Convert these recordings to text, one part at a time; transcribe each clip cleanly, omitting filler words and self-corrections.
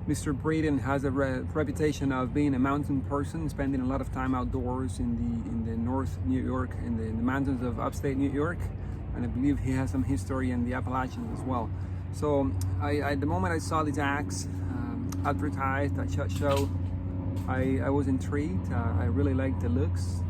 Mr. Breeden has a reputation of being a mountain person, spending a lot of time outdoors in the North New York, in the mountains of upstate New York, and I believe he has some history in the Appalachians as well. So at the moment I saw this axe advertised at SHOT Show, I was intrigued. I really liked the looks.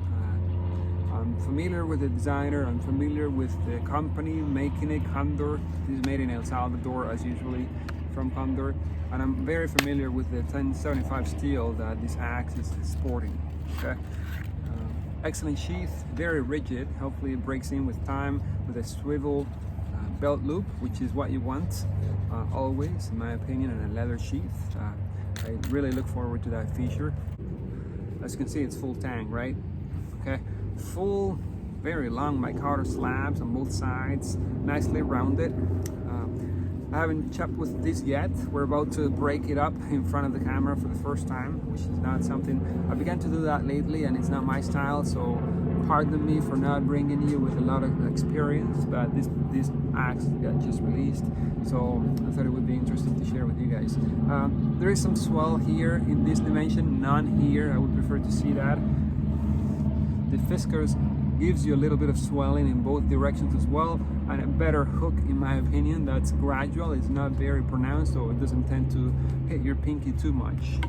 I'm familiar with the designer, I'm familiar with the company making it, Condor. This is made in El Salvador, as usually from Condor, and I'm very familiar with the 1075 steel that this axe is sporting. Okay, excellent sheath, very rigid. Hopefully it breaks in with time, with a swivel belt loop, which is what you want always, in my opinion, and a leather sheath. I really look forward to that feature. As you can see, it's full tang, right? Okay, full, very long micarta slabs on both sides, nicely rounded. I haven't chopped with this yet. We're about to break it up in front of the camera for the first time, which is not something I began to do that lately, and it's not my style, so pardon me for not bringing you with a lot of experience, but this axe got just released, so I thought it would be interesting to share with you guys. There is some swell here in this dimension, none here. I would prefer to see that. The Fiskars gives you a little bit of swelling in both directions as well, and a better hook, in my opinion, that's gradual. It's not very pronounced, so it doesn't tend to hit your pinky too much.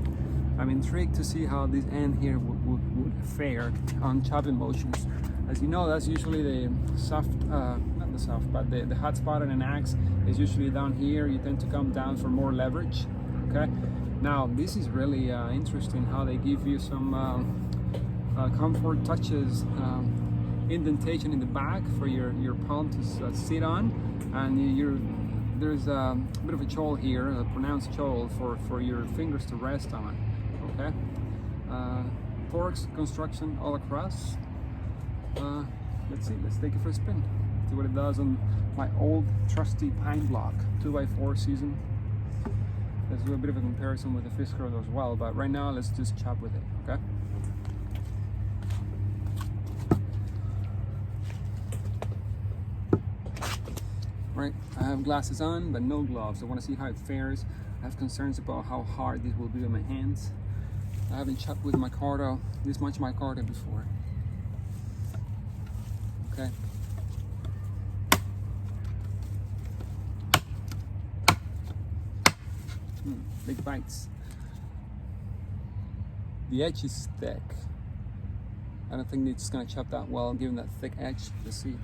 I'm intrigued to see how this end here would fare on chopping motions. As you know, that's usually the soft, not the soft, but the hot spot on an axe is usually down here. You tend to come down for more leverage. Okay, now this is really interesting how they give you some comfort touches, indentation in the back for your palm to sit on, and there's a bit of a choil here, a pronounced choil for your fingers to rest on. Okay, Torx construction all across. Let's see, let's take it for a spin, see what it does on my old trusty pine block 2x4 season. Let's do a bit of a comparison with the Fiskars as well, but right now let's just chop with it. Okay. Right, I have glasses on but no gloves. I want to see how it fares. I have concerns about how hard this will be on my hands. I haven't chopped with micarta, this much micarta before. Okay. Big bites. The edge is thick. I don't think it's going to chop that well given that thick edge. Let's see.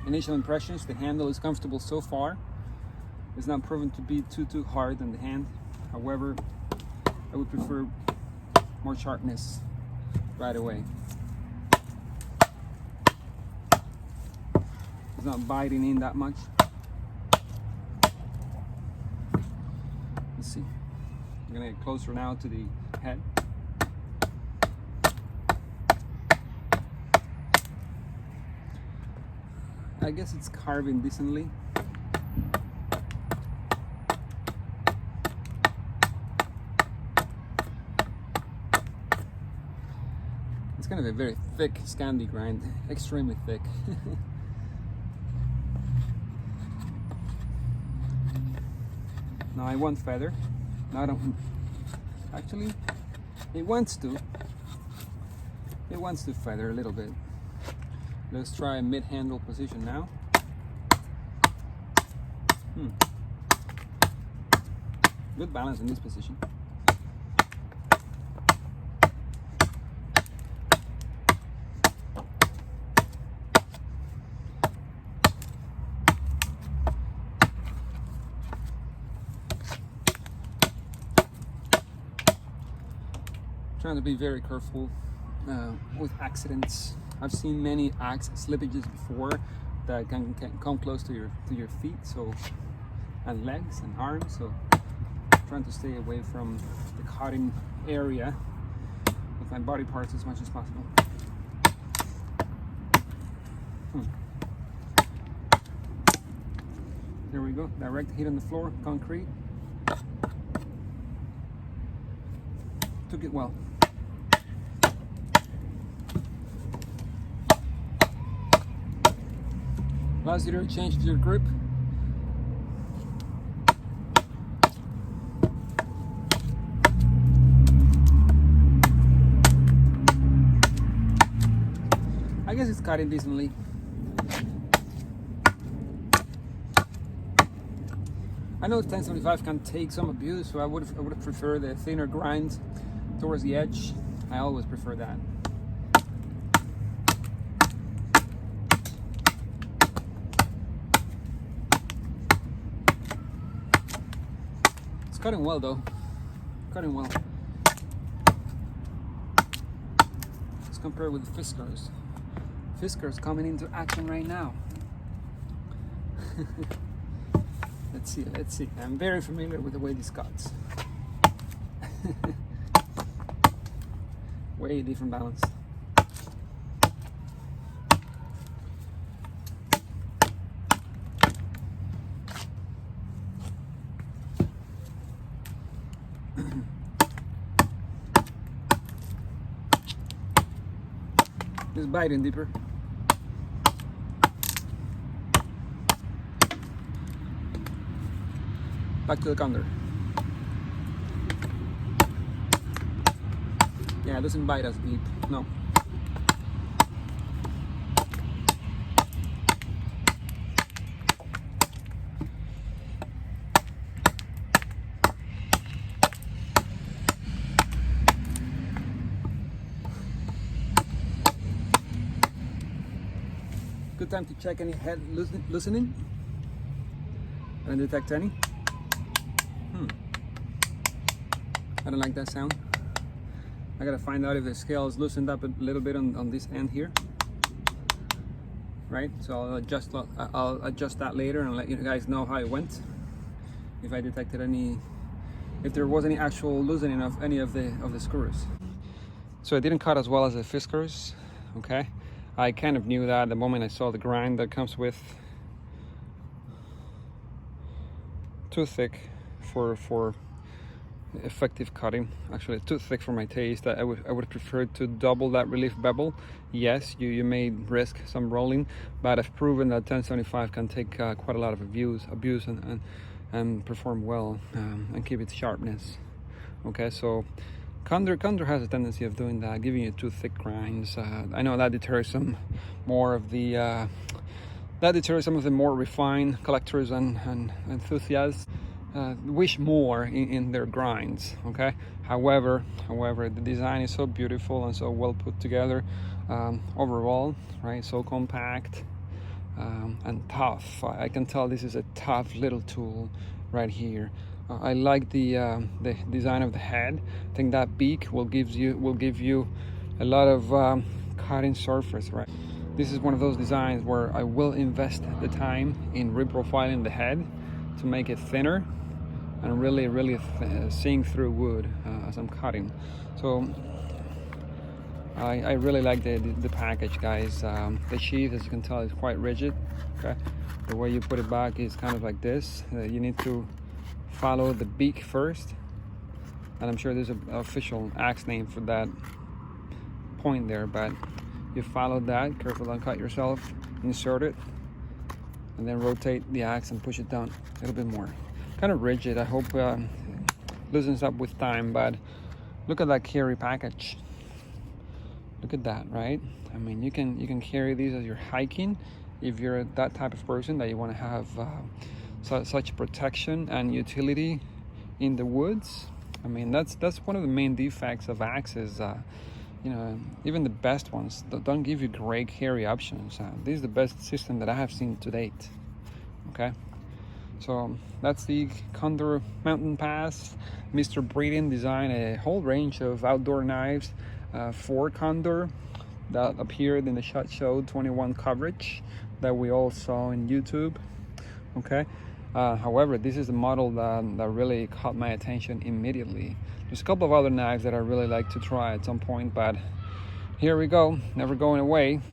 Initial impressions, the handle is comfortable so far. It's not proven to be too hard on the hand. However, I would prefer more sharpness right away. It's not biting in that much. Let's see. I'm gonna get closer now to the head. I guess it's carving decently. It's kind of a very thick Scandi grind, extremely thick. Now I want feather. No, I don't. Actually, it wants to. It wants to feather a little bit. Let's try a mid-handle position now. Good balance in this position. Trying to be very careful with accidents. I've seen many axe slippages before that can come close to your feet, so, and legs and arms. So trying to stay away from the cutting area of my body parts as much as possible. There we go, direct hit on the floor, concrete. Took it well. Allows you to change your grip. I guess it's cutting decently. I know 1075 can take some abuse, so I would prefer the thinner grind towards the edge. I always prefer that. It's cutting well though. Cutting well. Let's compare with the Fiskars. Fiskars coming into action right now. Let's see. I'm very familiar with the way this cuts. Way different balance. Just biting deeper. Back to the Condor. Yeah, it doesn't bite as deep. No. Good time to check any head loosening. I don't detect any. I don't like that sound. I gotta find out if the scale is loosened up a little bit on this end here. Right, so I'll adjust that later and let you guys know how it went. If I detected if there was any actual loosening of any of the screws. So it didn't cut as well as the Fiskars. Okay, I kind of knew that the moment I saw the grind that comes with. Too thick for effective cutting. Actually too thick for my taste. I would prefer to double that relief bevel. Yes, you may risk some rolling, but I've proven that 1075 can take quite a lot of abuse and perform well and keep its sharpness. Okay, so Condor has a tendency of doing that, giving you too thick grinds. I know that deters some of the more refined collectors and enthusiasts. Wish more in their grinds. Okay, however the design is so beautiful and so well put together overall, right? So compact and tough. I can tell this is a tough little tool right here. I like the design of the head. I think that beak will give you a lot of cutting surface, right? This is one of those designs where I will invest the time in reprofiling the head to make it thinner and really seeing through wood as I'm cutting. So I really like the package, guys. The sheath, as you can tell, is quite rigid. Okay, the way you put it back is kind of like this. You need to follow the beak first, and I'm sure there's an official axe name for that point there, but you follow that. Careful, don't cut yourself. Insert it, and then rotate the axe and push it down a little bit more. Kind of rigid. I hope loosens up with time, but look at that carry package. Look at that, right? I mean, you can carry these as you're hiking if you're that type of person that you want to have such protection and utility in the woods. I mean, that's one of the main defects of axes. You know, even the best ones don't give you great carry options. This is the best system that I have seen to date. Okay, so that's the Condor Mountain Pass. Mr. Breeden designed a whole range of outdoor knives for Condor that appeared in the SHOT Show 21 coverage that we all saw in YouTube. Okay, however, this is the model that really caught my attention immediately. There's a couple of other nags that I really like to try at some point, but here we go, never going away.